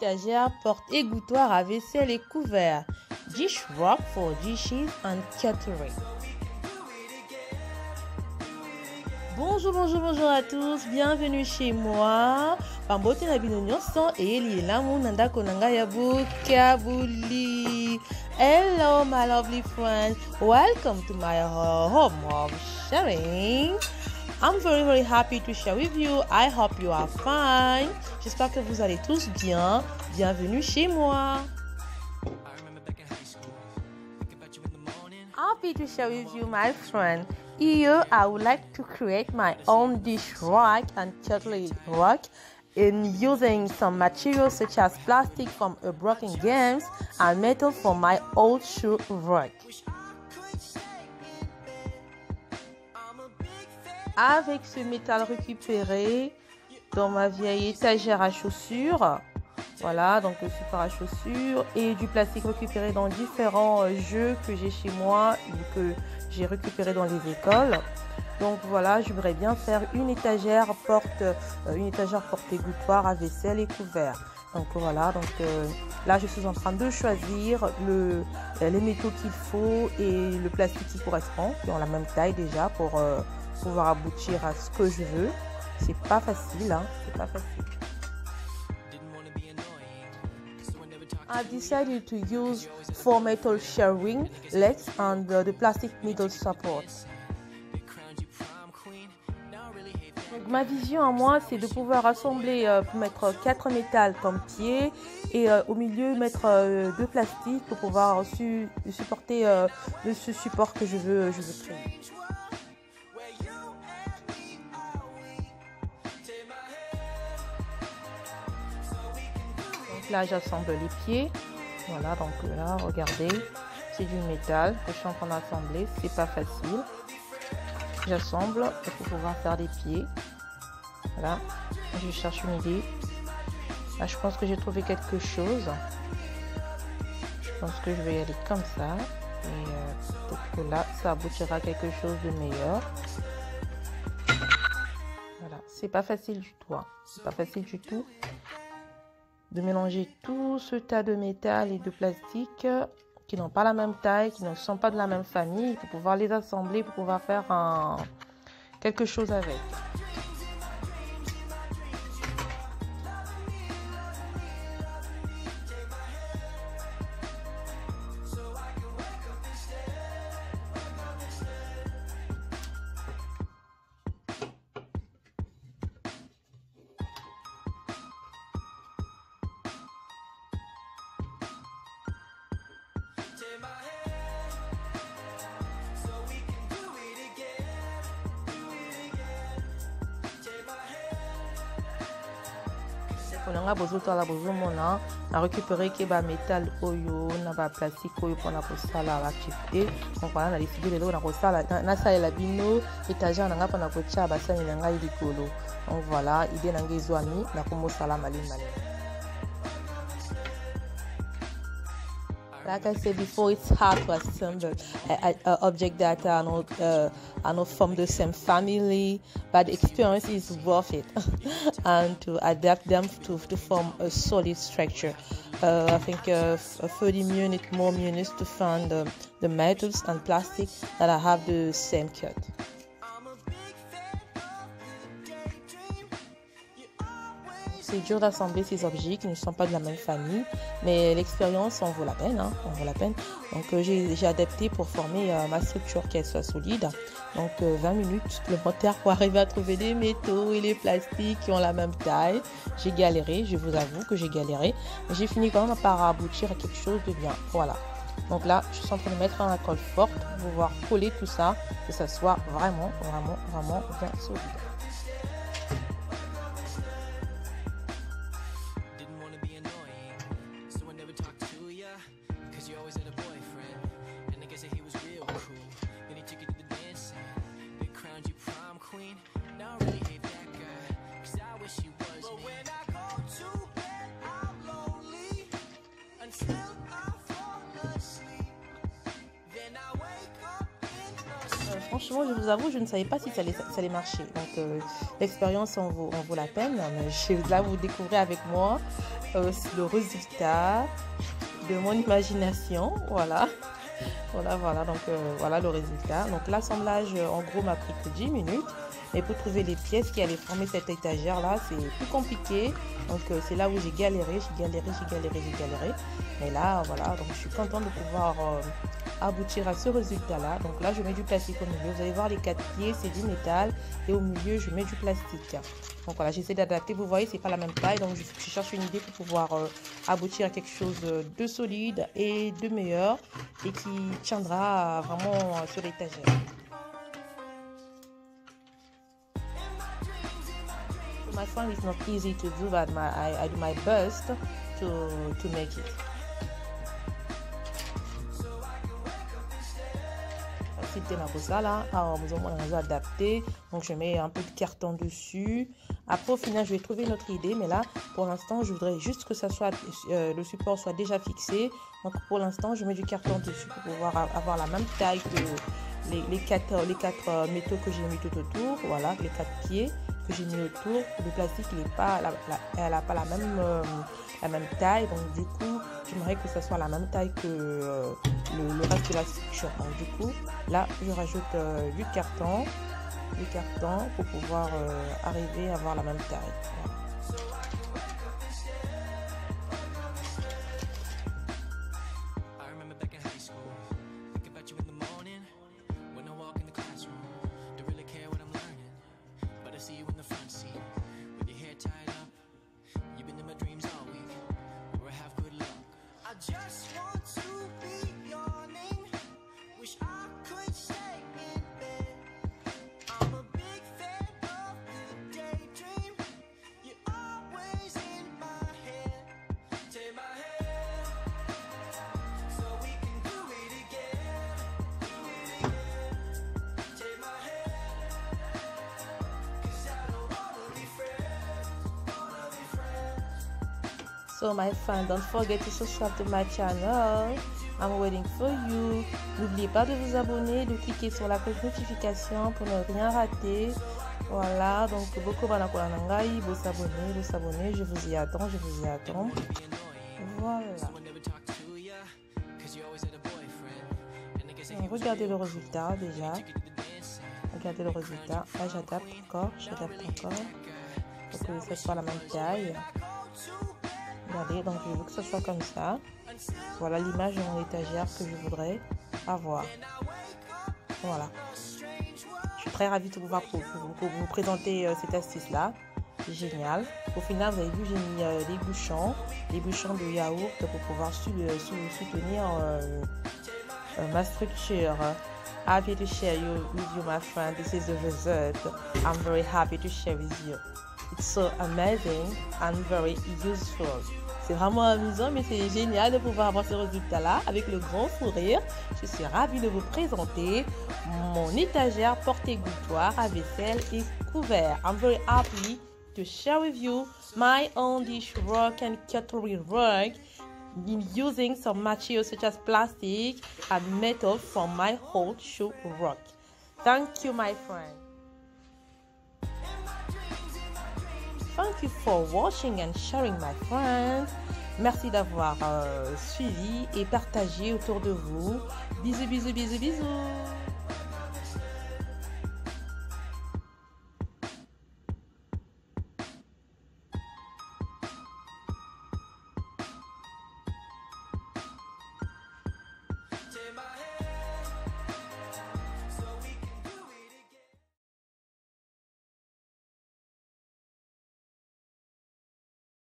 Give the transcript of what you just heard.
étagère porte-égouttoir à vaisselle et couvert. Dish rack for dishes and cutlery. Bonjour à tous, bienvenue chez moi. Pambote na bino nyonso eli elamu nanda konanga yabu kabuli. Hello my lovely friends, welcome to my home of sharing. I'm very happy to share with you. I hope you are fine. J'espère que vous allez tous bien. Bienvenue chez moi. Happy to share with you, my friend. Here, I would like to create my own dish rack and cutlery rack in using some materials such as plastic from a broken games and metal from my old shoe rack. Avec ce métal récupéré dans ma vieille étagère à chaussures, voilà, donc le support à chaussures et du plastique récupéré dans différents jeux que j'ai chez moi ou que j'ai récupéré dans les écoles. Donc voilà, j'aimerais bien faire une étagère porte-égouttoir à vaisselle et couvert. Donc voilà, là je suis en train de choisir les métaux qu'il faut et le plastique qui correspond, qui ont la même taille déjà pour pouvoir aboutir à ce que je veux. C'est pas facile, hein, c'est pas facile. I've decided to use 4 metal shelving legs and the plastic middle support. Donc, ma vision à moi, c'est de pouvoir assembler, mettre 4 métals comme pied et au milieu mettre 2 plastiques pour pouvoir supporter ce support que je veux créer. Là, j'assemble les pieds. Voilà, donc là, regardez, c'est du métal que je suis en train d'assembler. C'est pas facile. J'assemble pour pouvoir faire des pieds. Voilà, je cherche une idée. Là, je pense que j'ai trouvé quelque chose. Je pense que je vais y aller comme ça. Et peut-être que là, ça aboutira à quelque chose de meilleur. Voilà, c'est pas facile du tout. Hein. C'est pas facile du tout de mélanger tout ce tas de métal et de plastique qui n'ont pas la même taille, qui ne sont pas de la même famille, pour pouvoir les assembler, pour pouvoir faire quelque chose avec. On a récupéré que métal oyo na ba plastique oyo pour la sala l'activité. Donc voilà, on a décidé de la sala na sala la bino étagère nanga pour na kocha ba sala nanga likolo. Donc voilà, idée nanga ezwami na komo sala mali. Like I said before, it's hard to assemble objects that are not from the same family, but the experience is worth it, and to adapt them to form a solid structure. I think 30 more minutes to find the metals and plastic that have the same cut. C'est dur d'assembler ces objets qui ne sont pas de la même famille, mais l'expérience en vaut la peine. Hein, en vaut la peine. Donc j'ai adapté pour former ma structure qu'elle soit solide. Donc 20 minutes supplémentaires pour arriver à trouver des métaux et les plastiques qui ont la même taille. J'ai galéré, je vous avoue que j'ai galéré, mais j'ai fini quand même par aboutir à quelque chose de bien. Voilà. Donc là, je suis en train de mettre un colle forte pour pouvoir coller tout ça, que ça soit vraiment bien solide. franchement, je vous avoue, je ne savais pas si ça allait marcher. Donc, l'expérience en vaut la peine. Mais là, vous découvrez avec moi le résultat de mon imagination. Voilà. Voilà. Donc, voilà le résultat. Donc, l'assemblage, en gros, m'a pris que 10 minutes. Mais pour trouver les pièces qui allaient former cette étagère-là, c'est plus compliqué. Donc, c'est là où j'ai galéré. Mais là, voilà. Donc, je suis contente de pouvoir aboutir à ce résultat-là. Donc, là, je mets du plastique au milieu. Vous allez voir, les 4 pieds, c'est du métal. Et au milieu, je mets du plastique. Donc, voilà, j'essaie d'adapter. Vous voyez, c'est pas la même taille. Donc, je cherche une idée pour pouvoir aboutir à quelque chose de solide et de meilleur. Et qui tiendra vraiment sur l'étagère. My friend, it's not easy to do, but I do my best to make it. C'était ma pose là, alors nous avons adapté, donc je mets un peu de carton dessus. Après au final je vais trouver une autre idée, mais là pour l'instant je voudrais juste que ça soit le support soit déjà fixé. Donc pour l'instant je mets du carton dessus pour pouvoir avoir la même taille que les quatre métaux que j'ai mis tout autour. Voilà, les 4 pieds que j'ai mis autour. Le plastique elle n'a pas la même taille, donc du coup j'aimerais que ça soit la même taille que le reste de la structure. Donc du coup là je rajoute du carton pour pouvoir arriver à avoir la même taille. Voilà. So my friend, don't forget to subscribe to my channel. I'm waiting for you. N'oubliez pas de vous abonner, de cliquer sur la cloche de notification pour ne rien rater. Voilà, donc beaucoup banakolanangai, vous s'abonner, je vous y attends. Voilà. Donc, regardez le résultat déjà. Regardez le résultat. Là, j'adapte encore pour que ce soit la même taille. Regardez, donc je veux que ce soit comme ça. Voilà l'image de mon étagère que je voudrais avoir. Voilà. Je suis très ravie de pouvoir vous présenter cette astuce-là. C'est génial. Au final, vous avez vu, j'ai mis les bouchons de yaourt pour pouvoir soutenir ma structure. Happy to share with you, my friend. This is the result. I'm very happy to share with you. It's so amazing and very useful. C'est vraiment amusant, mais c'est génial de pouvoir avoir ce résultat-là avec le grand sourire. Je suis ravie de vous présenter mon étagère porte-égouttoir à vaisselle et couvert. I'm very happy to share with you my own dish rack and cutlery rack using some materials such as plastic and metal from my old shoe rack. Thank you, my friend. Thank you for watching and sharing, my friends. Merci d'avoir suivi et partagé autour de vous. Bisous.